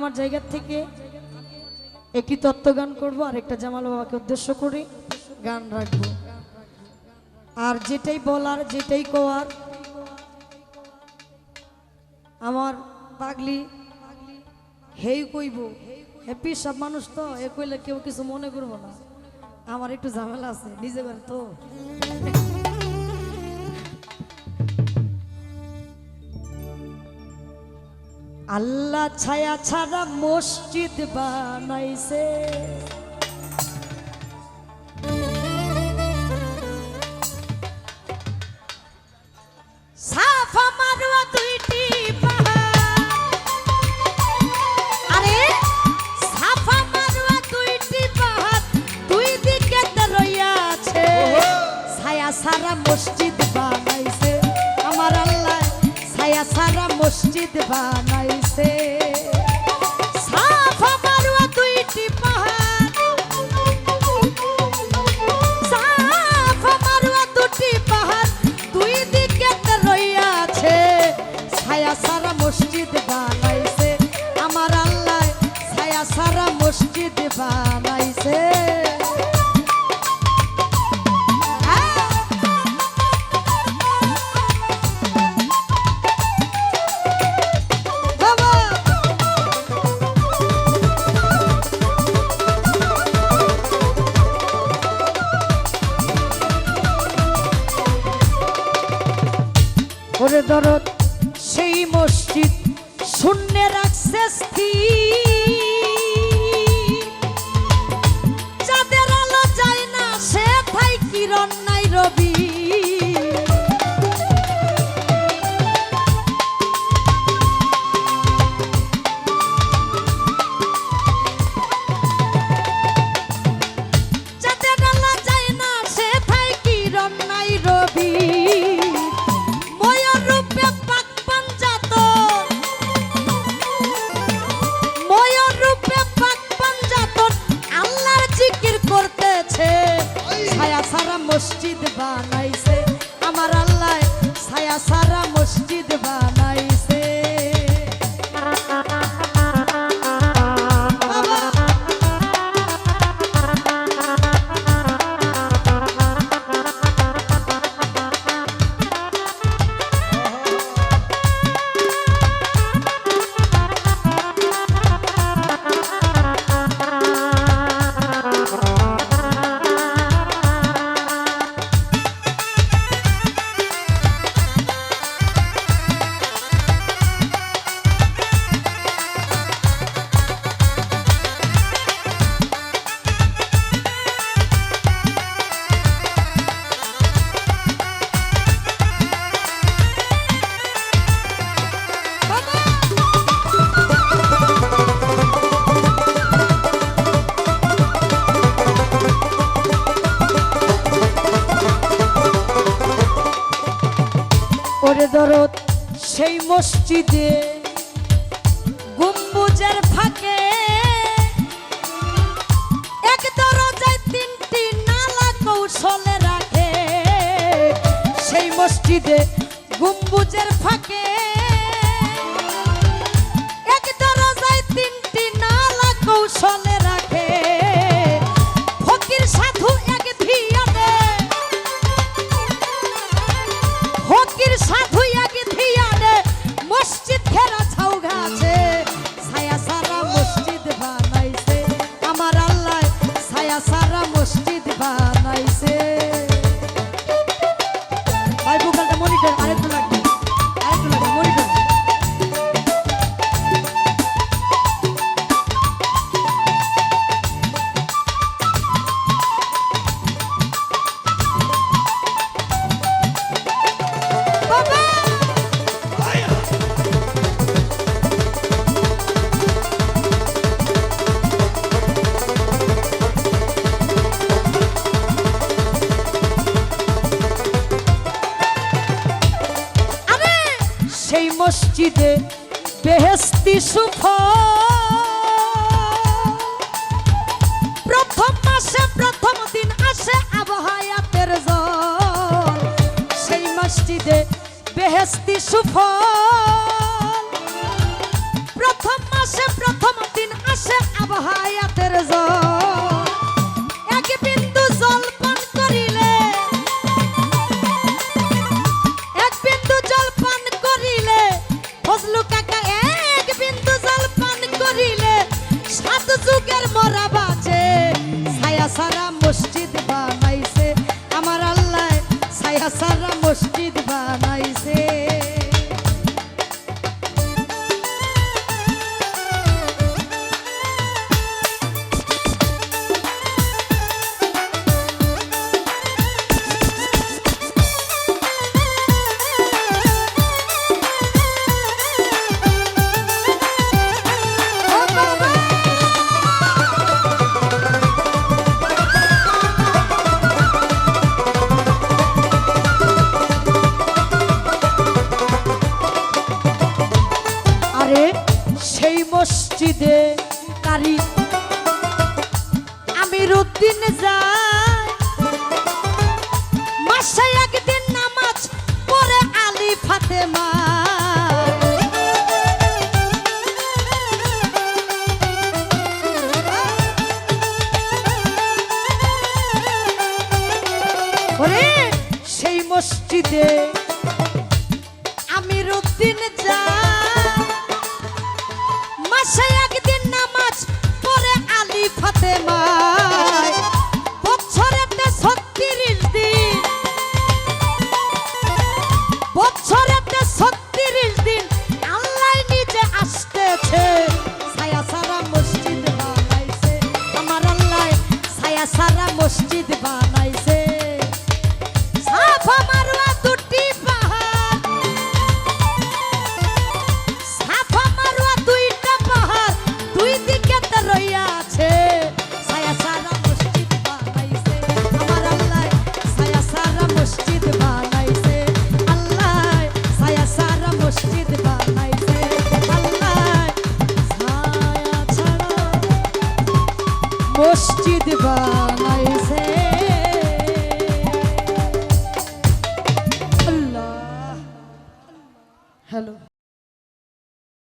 আমার জায়গা থেকে একটি তত্ত্বগান করব আর একটা জামাল বাবাকে উদ্দেশ্য করে গান রাখবো। আর যেটাই বলার যেটাই কোয়ার আমার পাগলি হেই কইব, হ্যাপি সব মানুষ তো এ কইলে কেউ কিছু মনে করবো না। আমার একটু ঝামেলা আছে নিজে বের তো। আল্লাহ ছায়া ছাড়া মসজিদ বানাইছে, সাফা মারওয়া দুইটি পাহাড়, আরে সাফা মারওয়া দুইটি পাহাড় দুই দিকে রইয়াছে, ছায়া ছাড়া মসজিদ বানাইছে আমার আল্লাহ, ছায়া ছাড়া মসজিদ বানাইছে। সাফা মারওয়া দুইটি পাহাড়, সাফা মারওয়া দুটি পাহাড় দুই দিকে রইয়াছে, ছায়া ছাড়া মসজিদ বানাইছে আমার আল্লাহ, ছায়া ছাড়া মসজিদ বানাইছে। ওরে দরদ সেই মসজিদ শূন্য রাখছে যাদের আলো যায় না সে থাই কিরণ নাই রবি, যাদের আলো যায় না সে থাই কিরণ নাই রবি, ছায়া সারা মসজিদ বানাইছে আমার আল্লাহ, ছায়া সারা মসজিদ বানাইছে। ওরে দরদ সেই মসজিদে গম্বুজের ফাঁকে এক দরজায় তিনটি নালা কৌশলে রাখে, সেই মসজিদে গম্বুজের ফাঁকে এক দরজায় তিনটি নালা কৌশলে রাখে, ফকির সাধু এক ধিয়ানে, ফকির সাধু এক ধিয়ানে মসজিদ ঘেরা ছাউ গাছে, ছায়া সারা মসজিদ বানাইছে আমার আল্লাহ, ছায়া সারা মসজিদ বানাইছে। ভাই বুকালটা মনিটর আরেকটু লাগবে, আরেকটু লাগবে মনিটর। সেই মসজিদে বেহেশতি সুফল, প্রথম মাসে প্রথম দিন আসে আবহায়াতের জল, সেই মসজিদে বেহেশতি সুফল, প্রথম মাসে প্রথম মসজিদে কারি আমির উদ্দিন যায় মাসে একদিন নামাজ পড়ে আলী ফাতেমা ওরে সেই মসজিদে আমির উদ্দিন যায় মাসে একদিন নামাজ পড়ে আলী ফাতেমা বছরেতে 36 দিন বছরেতে 36 দিন আল্লাহ নিজে আসতেছে ছায়া সারা মসজিদ বানাইছে আমার আল্লাহ ছায়া সারা মসজিদ বানাইছে সাফা মারওয়া দুটি পাহাড় সাফা মারওয়া দুইটা পাহাড় দুই দিকে তো রইয়া আছে ছায়া সারা মসজিদ বানাইছে আমার আল্লাহ ছায়া সারা মসজিদ বানাইছে আল্লাহ ছায়া সারা মসজিদ বানাইছে আল্লাহ ছায়া ছাড়া মসজিদ বানাইছে